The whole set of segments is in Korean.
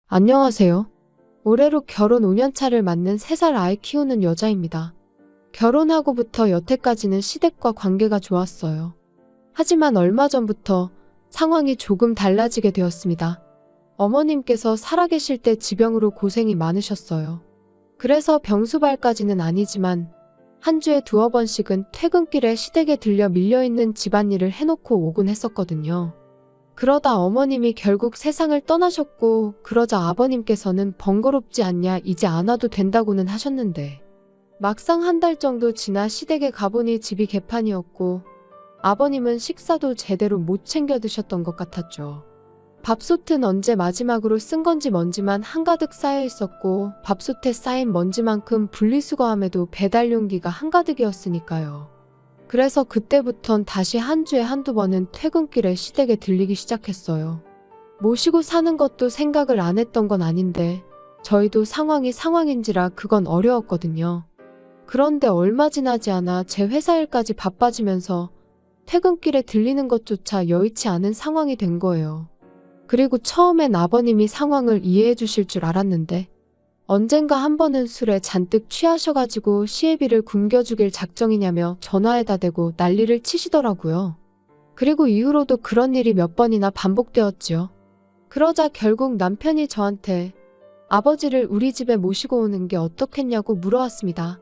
안녕하세요. 올해로 결혼 5년차를 맞는 3살 아이 키우는 여자입니다. 결혼하고부터 여태까지는 시댁과 관계가 좋았어요. 하지만 얼마 전부터 상황이 조금 달라지게 되었습니다. 어머님께서 살아계실 때 지병으로 고생이 많으셨어요. 그래서 병수발까지는 아니지만 한 주에 2-어 번씩은 퇴근길에 시댁에 들려 밀려있는 집안일을 해놓고 오곤 했었거든요. 그러다 어머님이 결국 세상을 떠나셨고, 그러자 아버님께서는 번거롭지 않냐, 이제 안 와도 된다고는 하셨는데, 막상 한 달 정도 지나 시댁에 가보니 집이 개판이었고, 아버님은 식사도 제대로 못 챙겨 드셨던 것 같았죠. 밥솥은 언제 마지막으로 쓴 건지 먼지만 한가득 쌓여 있었고, 밥솥에 쌓인 먼지만큼 분리수거함에도 배달 용기가 한가득이었으니까요. 그래서 그때부턴 다시 한 주에 1-2번은 퇴근길에 시댁에 들리기 시작했어요. 모시고 사는 것도 생각을 안 했던 건 아닌데 저희도 상황이 상황인지라 그건 어려웠거든요. 그런데 얼마 지나지 않아 제 회사 일까지 바빠지면서 퇴근길에 들리는 것조차 여의치 않은 상황이 된 거예요. 그리고 처음엔 아버님이 상황을 이해해 주실 줄 알았는데 언젠가 한 번은 술에 잔뜩 취하셔가지고 시애비를 굶겨주길 작정이냐며 전화에다 대고 난리를 치시더라고요. 그리고 이후로도 그런 일이 몇 번이나 반복되었지요. 그러자 결국 남편이 저한테 아버지를 우리 집에 모시고 오는 게 어떻겠냐고 물어왔습니다.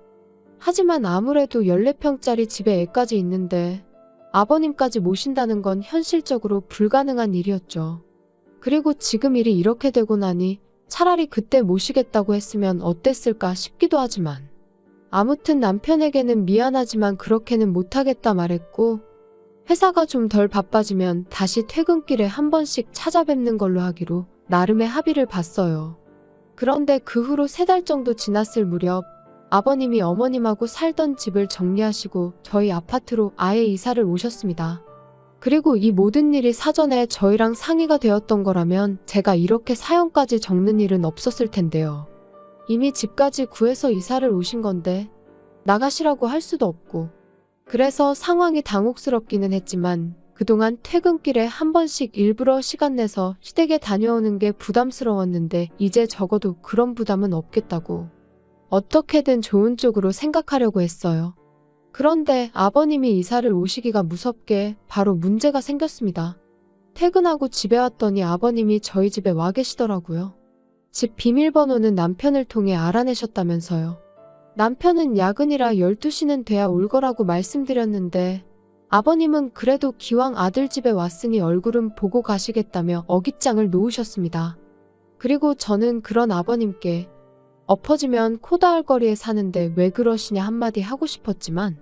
하지만 아무래도 14평짜리 집에 애까지 있는데 아버님까지 모신다는 건 현실적으로 불가능한 일이었죠. 그리고 지금 일이 이렇게 되고 나니 차라리 그때 모시겠다고 했으면 어땠을까 싶기도 하지만, 아무튼 남편에게는 미안하지만 그렇게는 못하겠다 말했고, 회사가 좀 덜 바빠지면 다시 퇴근길에 1번씩 찾아뵙는 걸로 하기로 나름의 합의를 봤어요. 그런데 그 후로 3달 정도 지났을 무렵 아버님이 어머님하고 살던 집을 정리하시고 저희 아파트로 아예 이사를 오셨습니다. 그리고 이 모든 일이 사전에 저희랑 상의가 되었던 거라면 제가 이렇게 사연까지 적는 일은 없었을 텐데요. 이미 집까지 구해서 이사를 오신 건데 나가시라고 할 수도 없고, 그래서 상황이 당혹스럽기는 했지만 그동안 퇴근길에 1번씩 일부러 시간 내서 시댁에 다녀오는 게 부담스러웠는데 이제 적어도 그런 부담은 없겠다고 어떻게든 좋은 쪽으로 생각하려고 했어요. 그런데 아버님이 이사를 오시기가 무섭게 바로 문제가 생겼습니다. 퇴근하고 집에 왔더니 아버님이 저희 집에 와 계시더라고요. 집 비밀번호는 남편을 통해 알아내셨다면서요. 남편은 야근이라 12시는 돼야 올 거라고 말씀드렸는데 아버님은 그래도 기왕 아들 집에 왔으니 얼굴은 보고 가시겠다며 어깃장을 놓으셨습니다. 그리고 저는 그런 아버님께 엎어지면 코 닿을 거리에 사는데 왜 그러시냐 한마디 하고 싶었지만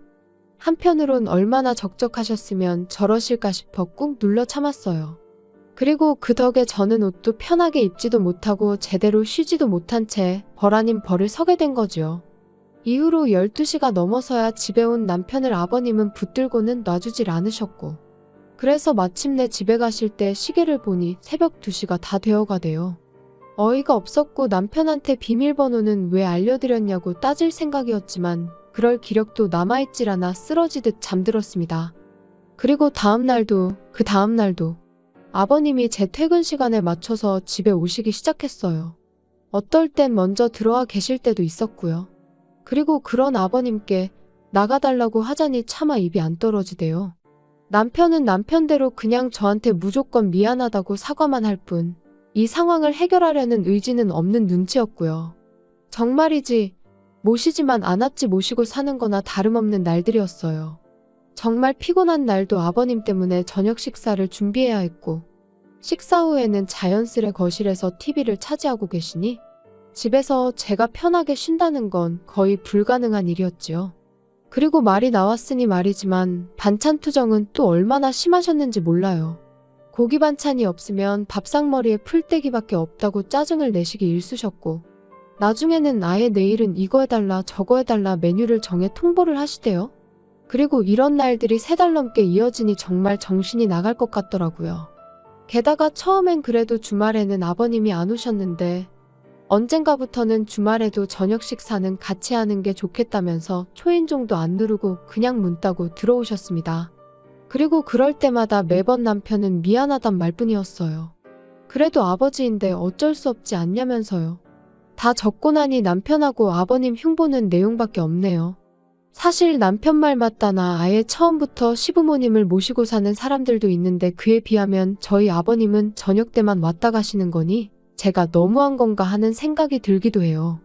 한편으론 얼마나 적적하셨으면 저러실까 싶어 꾹 눌러 참았어요. 그리고 그 덕에 저는 옷도 편하게 입지도 못하고 제대로 쉬지도 못한 채 벌 아닌 벌을 서게 된 거죠. 이후로 12시가 넘어서야 집에 온 남편을 아버님은 붙들고는 놔주질 않으셨고, 그래서 마침내 집에 가실 때 시계를 보니 새벽 2시가 다 되어가대요. 어이가 없었고 남편한테 비밀번호는 왜 알려드렸냐고 따질 생각이었지만 그럴 기력도 남아있질 않아 쓰러지듯 잠들었습니다. 그리고 그 다음날도 아버님이 제 퇴근 시간에 맞춰서 집에 오시기 시작했어요. 어떨 땐 먼저 들어와 계실 때도 있었고요. 그리고 그런 아버님께 나가달라고 하자니 차마 입이 안 떨어지대요. 남편은 남편대로 그냥 저한테 무조건 미안하다고 사과만 할 뿐, 이 상황을 해결하려는 의지는 없는 눈치였고요. 정말이지 모시지만 않았지 모시고 사는 거나 다름없는 날들이었어요. 정말 피곤한 날도 아버님 때문에 저녁 식사를 준비해야 했고, 식사 후에는 자연스레 거실에서 TV를 차지하고 계시니 집에서 제가 편하게 쉰다는 건 거의 불가능한 일이었지요. 그리고 말이 나왔으니 말이지만 반찬 투정은 또 얼마나 심하셨는지 몰라요. 고기 반찬이 없으면 밥상머리에 풀떼기밖에 없다고 짜증을 내시기 일쑤셨고, 나중에는 아예 내일은 이거 해달라 저거 해달라 메뉴를 정해 통보를 하시대요. 그리고 이런 날들이 3달 넘게 이어지니 정말 정신이 나갈 것 같더라고요. 게다가 처음엔 그래도 주말에는 아버님이 안 오셨는데 언젠가부터는 주말에도 저녁 식사는 같이 하는 게 좋겠다면서 초인종도 안 누르고 그냥 문 따고 들어오셨습니다. 그리고 그럴 때마다 매번 남편은 미안하단 말뿐이었어요. 그래도 아버지인데 어쩔 수 없지 않냐면서요. 다 적고 나니 남편하고 아버님 흉보는 내용밖에 없네요. 사실 남편 말 맞다나 아예 처음부터 시부모님을 모시고 사는 사람들도 있는데 그에 비하면 저희 아버님은 저녁 때만 왔다 가시는 거니 제가 너무한 건가 하는 생각이 들기도 해요.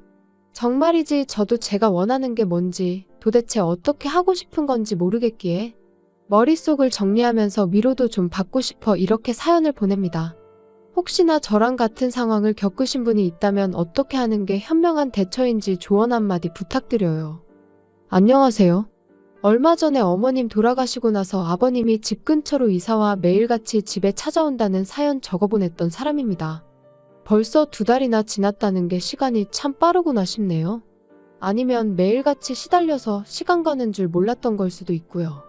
정말이지 저도 제가 원하는 게 뭔지 도대체 어떻게 하고 싶은 건지 모르겠기에 머릿속을 정리하면서 위로도 좀 받고 싶어 이렇게 사연을 보냅니다. 혹시나 저랑 같은 상황을 겪으신 분이 있다면 어떻게 하는 게 현명한 대처인지 조언 한마디 부탁드려요. 안녕하세요. 얼마 전에 어머님 돌아가시고 나서 아버님이 집 근처로 이사와 매일같이 집에 찾아온다는 사연 적어보냈던 사람입니다. 벌써 2달이나 지났다는 게 시간이 참 빠르구나 싶네요. 아니면 매일같이 시달려서 시간 가는 줄 몰랐던 걸 수도 있고요.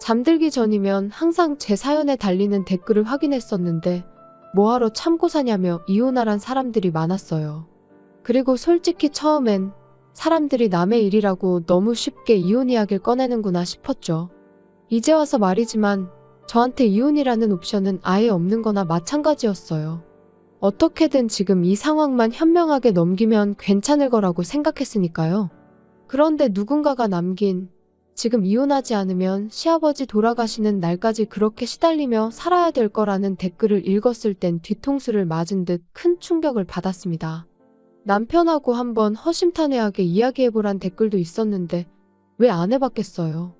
잠들기 전이면 항상 제 사연에 달리는 댓글을 확인했었는데 뭐하러 참고 사냐며 이혼하란 사람들이 많았어요. 그리고 솔직히 처음엔 사람들이 남의 일이라고 너무 쉽게 이혼 이야기를 꺼내는구나 싶었죠. 이제 와서 말이지만 저한테 이혼이라는 옵션은 아예 없는 거나 마찬가지였어요. 어떻게든 지금 이 상황만 현명하게 넘기면 괜찮을 거라고 생각했으니까요. 그런데 누군가가 남긴 지금 이혼하지 않으면 시아버지 돌아가시는 날까지 그렇게 시달리며 살아야 될 거라는 댓글을 읽었을 땐 뒤통수를 맞은 듯 큰 충격을 받았습니다. 남편하고 한번 허심탄회하게 이야기해보란 댓글도 있었는데 왜 안 해봤겠어요.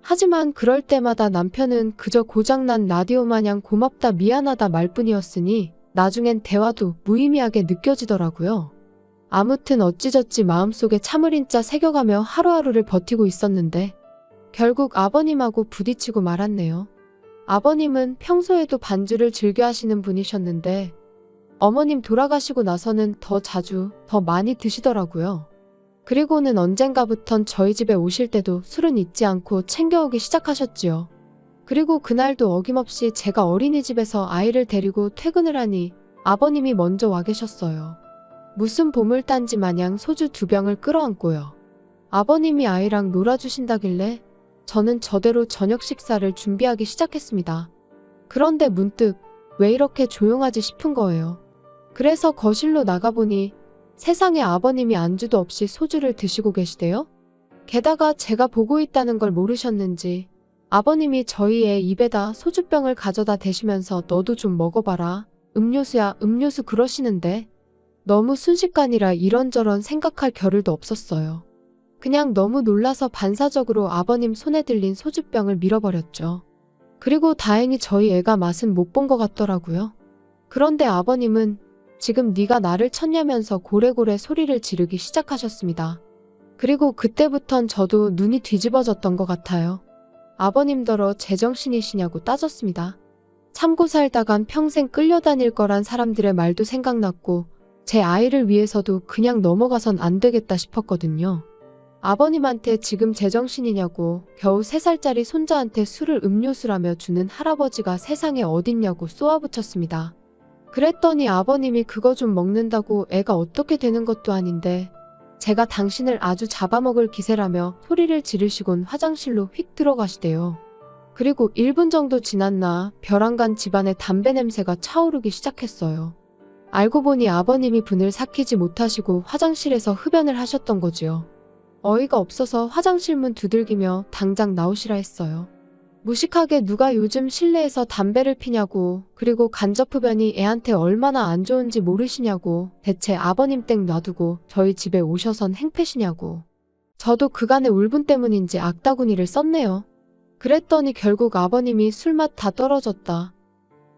하지만 그럴 때마다 남편은 그저 고장난 라디오 마냥 고맙다 미안하다 말뿐이었으니 나중엔 대화도 무의미하게 느껴지더라고요. 아무튼 어찌저찌 마음속에 참을인자 새겨가며 하루하루를 버티고 있었는데 결국 아버님하고 부딪히고 말았네요. 아버님은 평소에도 반주를 즐겨 하시는 분이셨는데 어머님 돌아가시고 나서는 더 자주, 더 많이 드시더라고요. 그리고는 언젠가부턴 저희 집에 오실 때도 술은 잊지 않고 챙겨오기 시작하셨지요. 그리고 그날도 어김없이 제가 어린이집에서 아이를 데리고 퇴근을 하니 아버님이 먼저 와 계셨어요. 무슨 보물단지 마냥 소주 2병을 끌어안고요. 아버님이 아이랑 놀아주신다길래 저는 저대로 저녁 식사를 준비하기 시작했습니다. 그런데 문득 왜 이렇게 조용하지 싶은 거예요. 그래서 거실로 나가보니 세상에 아버님이 안주도 없이 소주를 드시고 계시대요. 게다가 제가 보고 있다는 걸 모르셨는지 아버님이 저희 애 입에다 소주병을 가져다 대시면서 너도 좀 먹어봐라. 음료수야 음료수 그러시는데 너무 순식간이라 이런저런 생각할 겨를도 없었어요. 그냥 너무 놀라서 반사적으로 아버님 손에 들린 소주병을 밀어버렸죠. 그리고 다행히 저희 애가 맛은 못 본 것 같더라고요. 그런데 아버님은 지금 네가 나를 쳤냐면서 고래고래 소리를 지르기 시작하셨습니다. 그리고 그때부턴 저도 눈이 뒤집어졌던 것 같아요. 아버님더러 제정신이시냐고 따졌습니다. 참고 살다간 평생 끌려다닐 거란 사람들의 말도 생각났고 제 아이를 위해서도 그냥 넘어가선 안 되겠다 싶었거든요. 아버님한테 지금 제정신이냐고 겨우 3살짜리 손자한테 술을 음료수라며 주는 할아버지가 세상에 어딨냐고 쏘아붙였습니다. 그랬더니 아버님이 그거 좀 먹는다고 애가 어떻게 되는 것도 아닌데 제가 당신을 아주 잡아먹을 기세라며 소리를 지르시곤 화장실로 휙 들어가시대요. 그리고 1분 정도 지났나 벼랑간 집안에 담배 냄새가 차오르기 시작했어요. 알고 보니 아버님이 분을 삭히지 못하시고 화장실에서 흡연을 하셨던 거지요. 어이가 없어서 화장실 문 두들기며 당장 나오시라 했어요. 무식하게 누가 요즘 실내에서 담배를 피냐고, 그리고 간접 흡연이 애한테 얼마나 안 좋은지 모르시냐고, 대체 아버님 땡 놔두고 저희 집에 오셔선 행패시냐고. 저도 그간의 울분 때문인지 악다구니를 썼네요. 그랬더니 결국 아버님이 술맛 다 떨어졌다.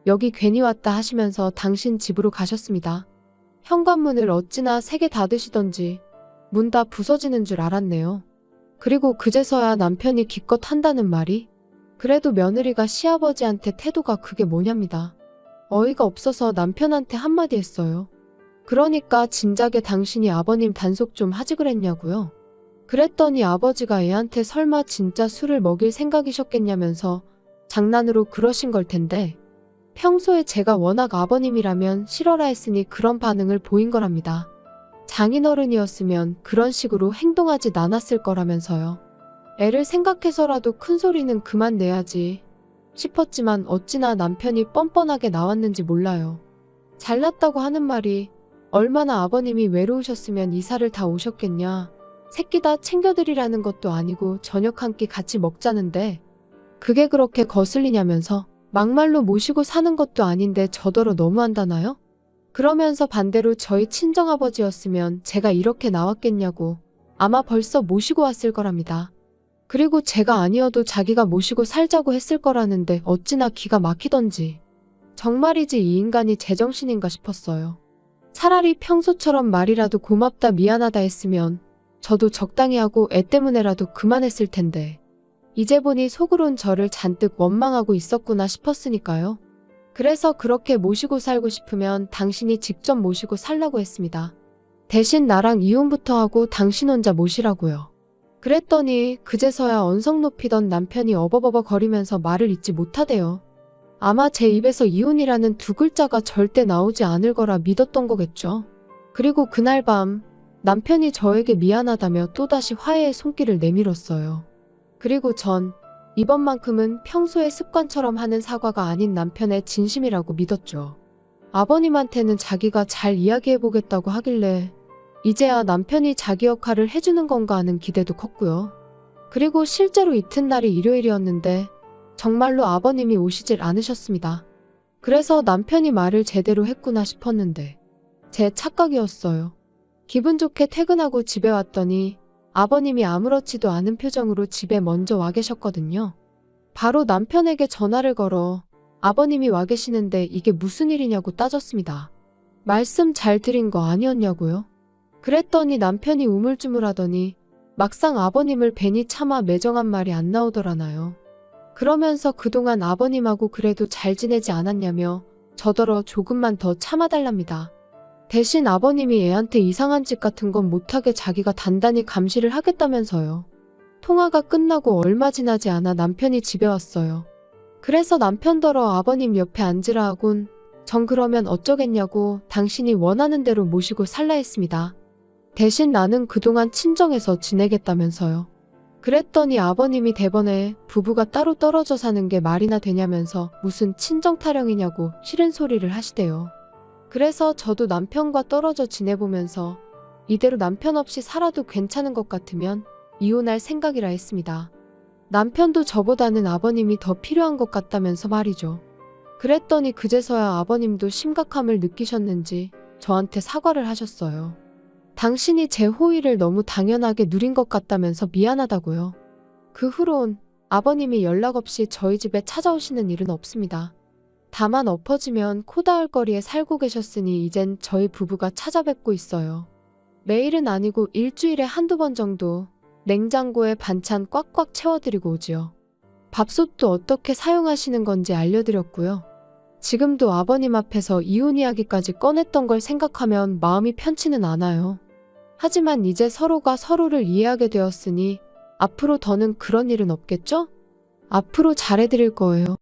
여기 괜히 왔다 하시면서 당신 집으로 가셨습니다. 현관문을 어찌나 3개 닫으시던지 문 다 부서지는 줄 알았네요. 그리고 그제서야 남편이 기껏 한다는 말이 그래도 며느리가 시아버지한테 태도가 그게 뭐냐입니다. 어이가 없어서 남편한테 한마디 했어요. 그러니까 진작에 당신이 아버님 단속 좀 하지 그랬냐고요. 그랬더니 아버지가 애한테 설마 진짜 술을 먹일 생각이셨겠냐면서 장난으로 그러신 걸 텐데 평소에 제가 워낙 아버님이라면 싫어라 했으니 그런 반응을 보인 거랍니다. 장인어른이었으면 그런 식으로 행동하지 않았을 거라면서요. 애를 생각해서라도 큰 소리는 그만 내야지 싶었지만 어찌나 남편이 뻔뻔하게 나왔는지 몰라요. 잘났다고 하는 말이 얼마나 아버님이 외로우셨으면 이사를 다 오셨겠냐. 새끼 다 챙겨드리라는 것도 아니고 저녁 한 끼 같이 먹자는데 그게 그렇게 거슬리냐면서 막말로 모시고 사는 것도 아닌데 저더러 너무한다나요? 그러면서 반대로 저희 친정아버지였으면 제가 이렇게 나왔겠냐고 아마 벌써 모시고 왔을 거랍니다. 그리고 제가 아니어도 자기가 모시고 살자고 했을 거라는데 어찌나 기가 막히던지. 정말이지 이 인간이 제정신인가 싶었어요. 차라리 평소처럼 말이라도 고맙다 미안하다 했으면 저도 적당히 하고 애 때문에라도 그만했을 텐데 이제 보니 속으론 저를 잔뜩 원망하고 있었구나 싶었으니까요. 그래서 그렇게 모시고 살고 싶으면 당신이 직접 모시고 살라고 했습니다. 대신 나랑 이혼부터 하고 당신 혼자 모시라고요. 그랬더니 그제서야 언성 높이던 남편이 어버버버 거리면서 말을 잇지 못하대요. 아마 제 입에서 이혼이라는 두 글자가 절대 나오지 않을 거라 믿었던 거겠죠. 그리고 그날 밤 남편이 저에게 미안하다며 또다시 화해의 손길을 내밀었어요. 그리고 전 이번만큼은 평소의 습관처럼 하는 사과가 아닌 남편의 진심이라고 믿었죠. 아버님한테는 자기가 잘 이야기해보겠다고 하길래 이제야 남편이 자기 역할을 해주는 건가 하는 기대도 컸고요. 그리고 실제로 이튿날이 일요일이었는데 정말로 아버님이 오시질 않으셨습니다. 그래서 남편이 말을 제대로 했구나 싶었는데 제 착각이었어요. 기분 좋게 퇴근하고 집에 왔더니 아버님이 아무렇지도 않은 표정으로 집에 먼저 와 계셨거든요. 바로 남편에게 전화를 걸어 아버님이 와 계시는데 이게 무슨 일이냐고 따졌습니다. 말씀 잘 드린 거 아니었냐고요? 그랬더니 남편이 우물쭈물하더니 막상 아버님을 뵈니 차마 매정한 말이 안 나오더라나요. 그러면서 그동안 아버님하고 그래도 잘 지내지 않았냐며 저더러 조금만 더 참아달랍니다. 대신 아버님이 애한테 이상한 짓 같은 건 못하게 자기가 단단히 감시를 하겠다면서요. 통화가 끝나고 얼마 지나지 않아 남편이 집에 왔어요. 그래서 남편더러 아버님 옆에 앉으라 하곤 전 그러면 어쩌겠냐고 당신이 원하는 대로 모시고 살라 했습니다. 대신 나는 그동안 친정에서 지내겠다면서요. 그랬더니 아버님이 대번에 부부가 따로 떨어져 사는 게 말이나 되냐면서 무슨 친정 타령이냐고 싫은 소리를 하시대요. 그래서 저도 남편과 떨어져 지내보면서 이대로 남편 없이 살아도 괜찮은 것 같으면 이혼할 생각이라 했습니다. 남편도 저보다는 아버님이 더 필요한 것 같다면서 말이죠. 그랬더니 그제서야 아버님도 심각함을 느끼셨는지 저한테 사과를 하셨어요. 당신이 제 호의를 너무 당연하게 누린 것 같다면서 미안하다고요. 그 후론 아버님이 연락 없이 저희 집에 찾아오시는 일은 없습니다. 다만 엎어지면 코 닿을 거리에 살고 계셨으니 이젠 저희 부부가 찾아뵙고 있어요. 매일은 아니고 일주일에 한두 번 정도 냉장고에 반찬 꽉꽉 채워드리고 오지요. 밥솥도 어떻게 사용하시는 건지 알려드렸고요. 지금도 아버님 앞에서 이혼 이야기까지 꺼냈던 걸 생각하면 마음이 편치는 않아요. 하지만 이제 서로가 서로를 이해하게 되었으니 앞으로 더는 그런 일은 없겠죠? 앞으로 잘해드릴 거예요.